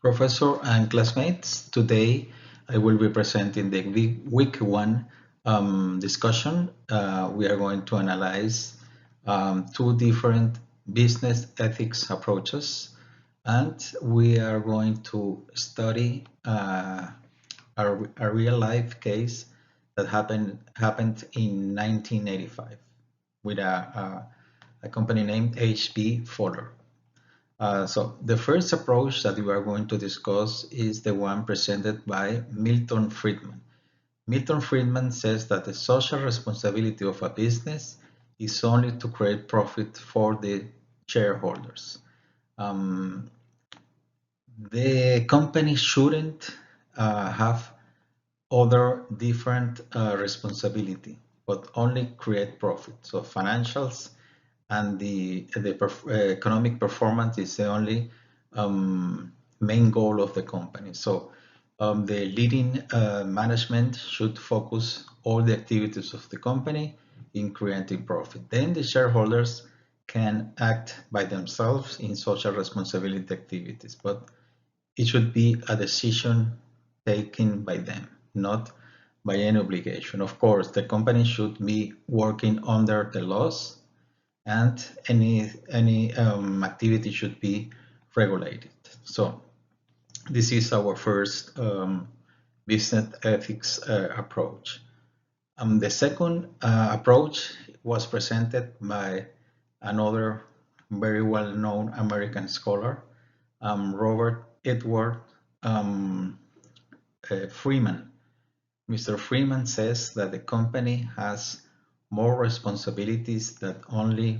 Professor and classmates, today I will be presenting the week one discussion. We are going to analyze two different business ethics approaches, and we are going to study a real life case that happened in 1985 with a company named HB Fuller. So the first approach that we are going to discuss is the one presented by Milton Friedman. Milton Friedman says that the social responsibility of a business is only to create profit for the shareholders. Um, the company shouldn't have other different responsibility, but only create profit. So financials and the economic performance is the only main goal of the company. So the leading management should focus all the activities of the company in creating profit. Then the shareholders can act by themselves in social responsibility activities, but it should be a decision taken by them, not by any obligation. Of course, the company should be working under the laws, and any activity should be regulated. So this is our first business ethics approach. The second approach was presented by another very well-known American scholar, Robert Edward Freeman. Mr. Freeman says that the company has more responsibilities than only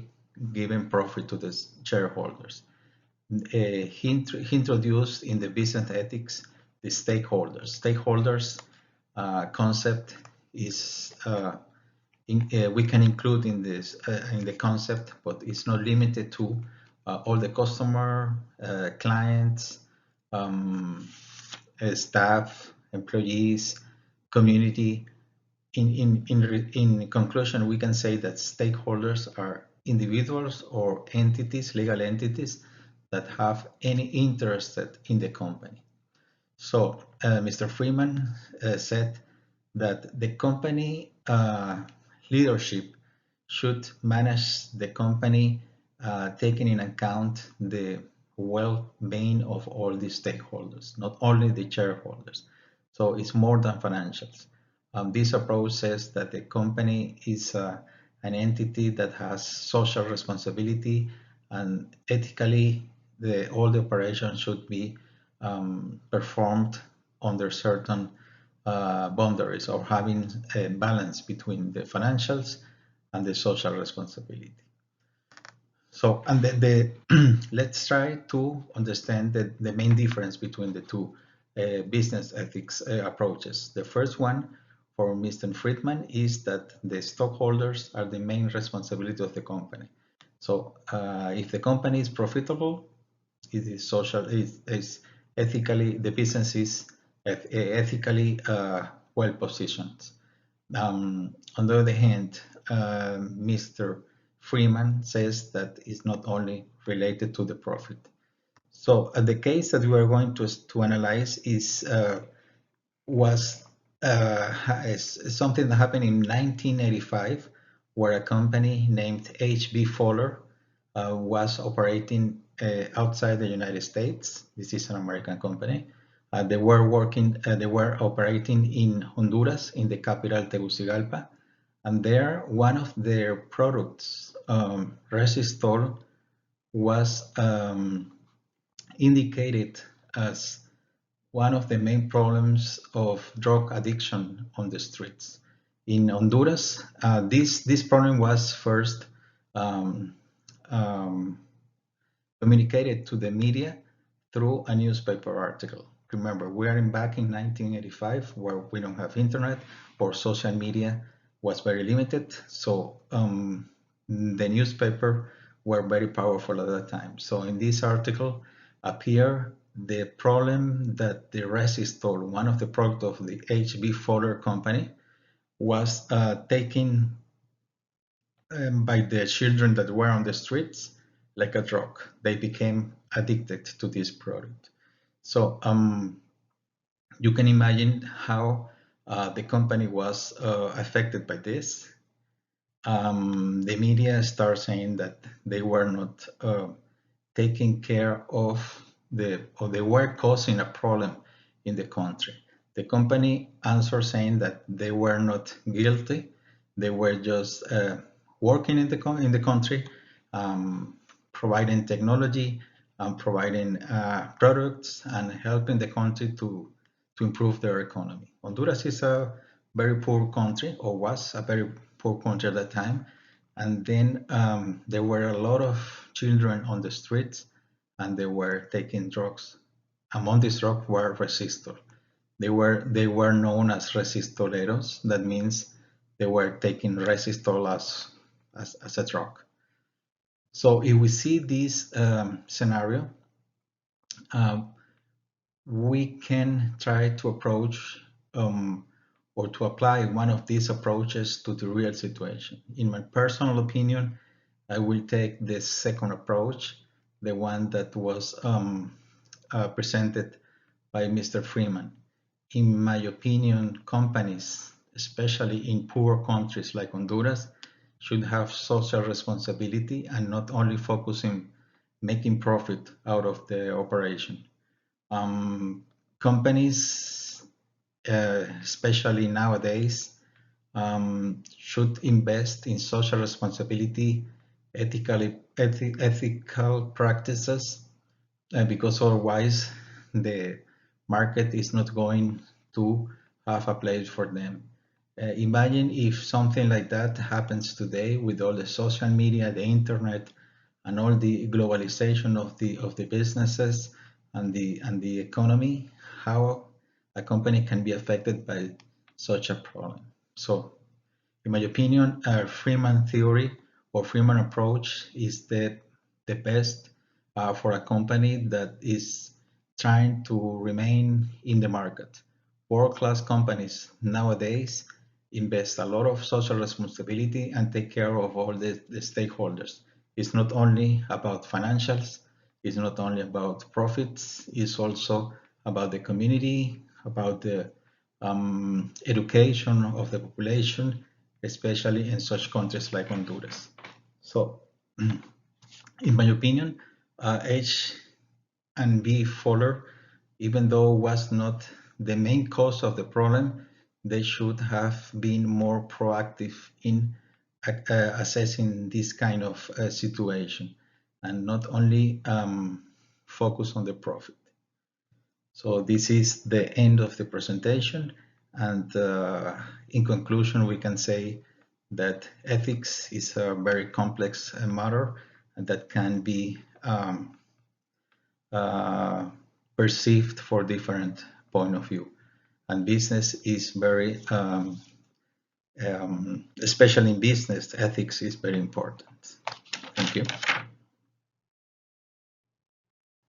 giving profit to the shareholders. He introduced in the business ethics the stakeholders. Stakeholders concept is we can include in this in the concept, but it's not limited to all the customer, clients, staff, employees, community. In conclusion, we can say that stakeholders are individuals or entities, legal entities, that have any interest in the company. So Mr. Freeman said that the company leadership should manage the company taking in account the well-being of all the stakeholders, not only the shareholders. So it's more than financials. This approach says that the company is an entity that has social responsibility, and ethically all the operations should be performed under certain boundaries, or having a balance between the financials and the social responsibility. So, and let's try to understand the main difference between the two business ethics approaches. The first one for Mr. Friedman is that the stockholders are the main responsibility of the company. So if the company is profitable, it is social, is ethically, the business is ethically well positioned. On the other hand, Mr. Freeman says that it's not only related to the profit. So the case that we are going to analyze is something that happened in 1985, where a company named HB Fuller was operating outside the United States. This is an American company. They were operating in Honduras, in the capital Tegucigalpa, and there one of their products, resistol, was indicated as one of the main problems of drug addiction on the streets. In Honduras, this problem was first communicated to the media through a newspaper article. Remember, we are back in 1985, where we don't have internet, or social media was very limited. So the newspaper were very powerful at that time. So in this article appear the problem that the resistol, one of the products of the HB Fuller company, was taken by the children that were on the streets like a drug. They became addicted to this product. So you can imagine how the company was affected by this. The media start saying that they were not taking care of or they were causing a problem in the country. The company answered saying that they were not guilty. They were just working in the country, providing technology, providing products, and helping the country to improve their economy. Honduras is a very poor country, or was a very poor country at that time. And then there were a lot of children on the streets, and they were taking drugs. Among these drugs were resistor. They were known as resistoleros. That means they were taking resistol as a drug. So if we see this scenario, um, we can try to approach or to apply one of these approaches to the real situation. In my personal opinion, I will take the second approach, the one that was presented by Mr. Freeman. In my opinion, companies, especially in poor countries like Honduras, should have social responsibility and not only focus in making profit out of the operation. Companies, especially nowadays, should invest in social responsibility, ethical practices, because otherwise the market is not going to have a place for them. Imagine if something like that happens today with all the social media, the internet, and all the globalization of the businesses and the economy, how a company can be affected by such a problem. So, in my opinion, Freeman theory or Freeman approach is the best for a company that is trying to remain in the market. World-class companies nowadays invest a lot of social responsibility and take care of all the stakeholders. It's not only about financials, it's not only about profits, it's also about the community, about the education of the population, especially in such countries like Honduras. So, in my opinion, H and B Fowler, even though was not the main cause of the problem, they should have been more proactive in assessing this kind of situation and not only focus on the profit. So this is the end of the presentation, and in conclusion we can say that ethics is a very complex matter that can be uh, perceived for different point of view, and business is very especially in business, ethics is very important. Thank you.